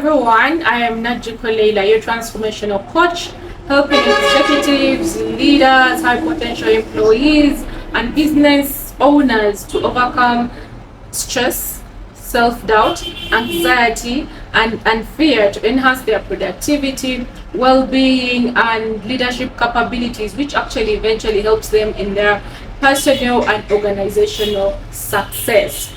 everyone, I am Najjuuko Leilah, your transformational coach, helping executives, leaders, high potential employees, and business owners to overcome stress, self-doubt, anxiety, and fear to enhance their productivity, well-being, and leadership capabilities, which actually eventually helps them in their personal and organizational success.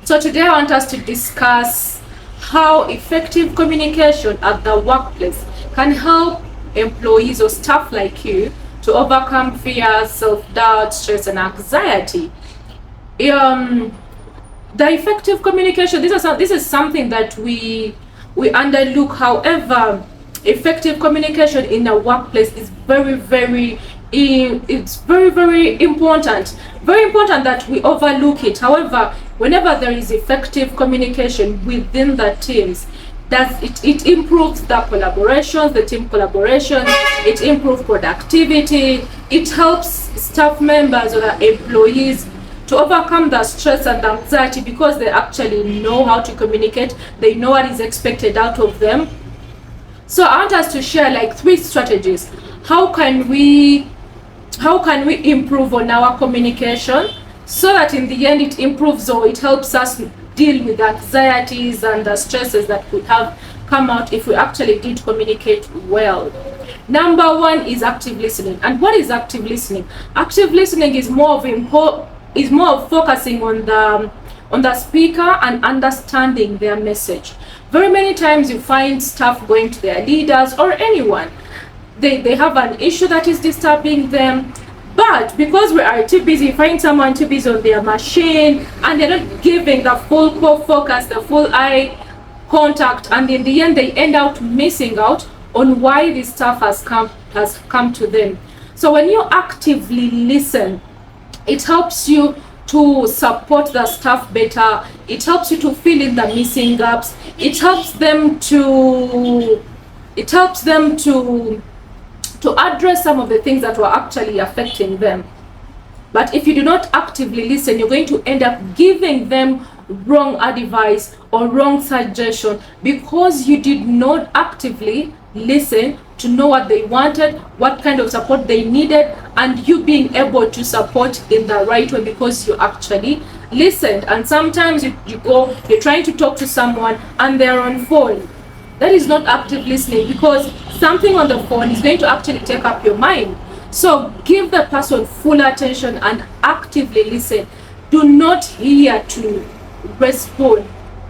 So today I want us to discuss how effective communication at the workplace can help employees or staff like you to overcome fear, self-doubt, stress, and anxiety. The effective communication, this is something that we underlook. However, effective communication in a workplace is very important. Very important that we overlook it. However, whenever there is effective communication within the teams, it improves the collaborations, the team collaboration, it improves productivity, it helps staff members or the employees to overcome the stress and anxiety because they actually know how to communicate, they know what is expected out of them. So I want us to share like 3 strategies. How can we improve on our communication so that in the end it improves or it helps us deal with the anxieties and the stresses that could have come out if we actually did communicate well. Number 1 is active listening. And what is active listening? Active listening is more of focusing on the speaker and understanding their message. Very many times you find staff going to their leaders or anyone, they have an issue that is disturbing them, but because we are too busy, find someone too busy on their machine and they're not giving the full core focus, the full eye contact, and in the end they end out missing out on why this stuff has come to them. So when you actively listen, it helps you to support the staff better, it helps you to fill in the missing gaps, it helps them to address some of the things that were actually affecting them. But if you do not actively listen, you're going to end up giving them wrong advice or wrong suggestion because you did not actively listen to know what they wanted, what kind of support they needed, and you being able to support in the right way because you actually listened. And sometimes you're trying to talk to someone and they're on phone. That is not active listening because something on the phone is going to actually take up your mind. So give the person full attention and actively listen. Do not hear to respond.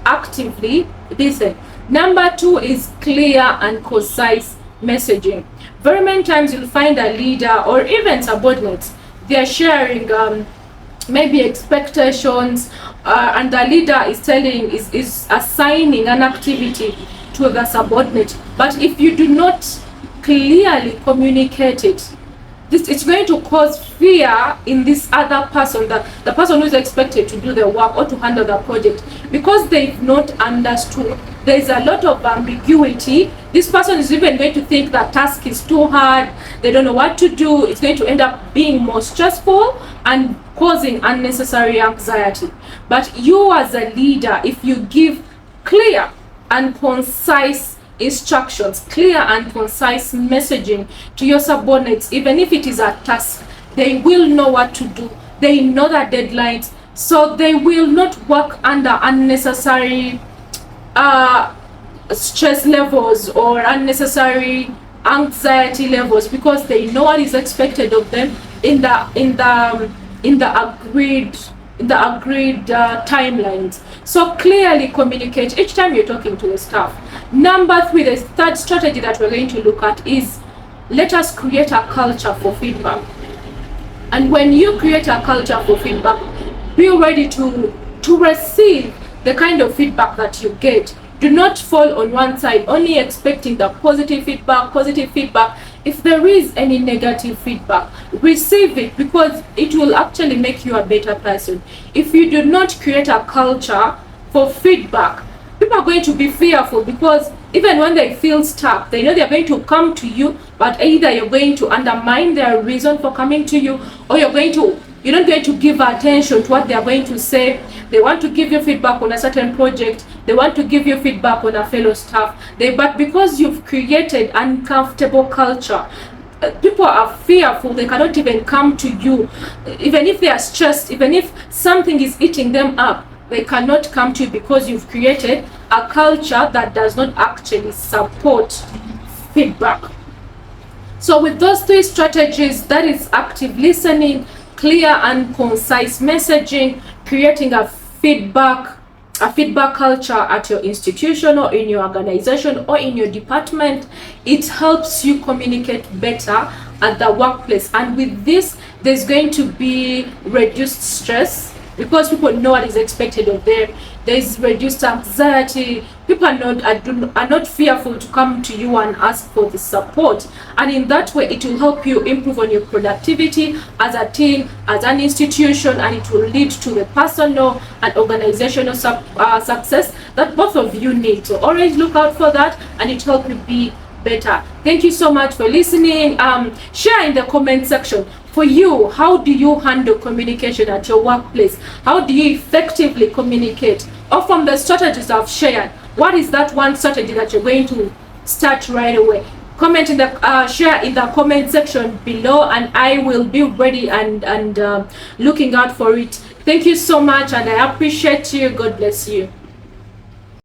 Actively listen. Number 2 is clear and concise messaging. Very many times you'll find a leader or even subordinates, they're sharing maybe expectations and the leader is assigning an activity to the subordinate, but if you do not clearly communicate it, it's going to cause fear in this other person, the person who is expected to do the work or to handle the project, because they've not understood. There's a lot of ambiguity. This person is even going to think that task is too hard, they don't know what to do. It's going to end up being more stressful and causing unnecessary anxiety. But you as a leader, if you give clear and concise instructions, clear and concise messaging to your subordinates, even if it is a task, they will know what to do. They know the deadlines, so they will not work under unnecessary stress levels or unnecessary anxiety levels because they know what is expected of them in the agreed timelines. So clearly communicate each time you're talking to the staff. Number 3, the third strategy that we're going to look at is let us create a culture for feedback. And when you create a culture for feedback, be ready to receive the kind of feedback that you get. Do not fall on one side, only expecting the positive feedback. If there is any negative feedback, receive it because it will actually make you a better person. If you do not create a culture for feedback, people are going to be fearful because even when they feel stuck, they know they're going to come to you, but either you're going to undermine their reason for coming to you or you're going to You're not going to give attention to what they are going to say. They want to give you feedback on a certain project. They want to give you feedback on a fellow staff. But because you've created uncomfortable culture, people are fearful. They cannot even come to you. Even if they are stressed, even if something is eating them up, they cannot come to you because you've created a culture that does not actually support feedback. So with those 3 strategies, that is active listening, clear and concise messaging, creating a feedback culture at your institution or in your organization or in your department, it helps you communicate better at the workplace. And with this, there's going to be reduced stress because people know what is expected of them. There's reduced anxiety. People are not fearful to come to you and ask for the support, and in that way it will help you improve on your productivity as a team, as an institution, and it will lead to the personal and organizational success that both of you need. So always look out for that, and it will help you be better. Thank you so much for listening. Share in the comment section, for you, how do you handle communication at your workplace? How do you effectively communicate? Or from the strategies I've shared, what is that one strategy that you're going to start right away? Comment in the share in the comment section below, and I will be ready and looking out for it. Thank you so much, and I appreciate you. God bless you.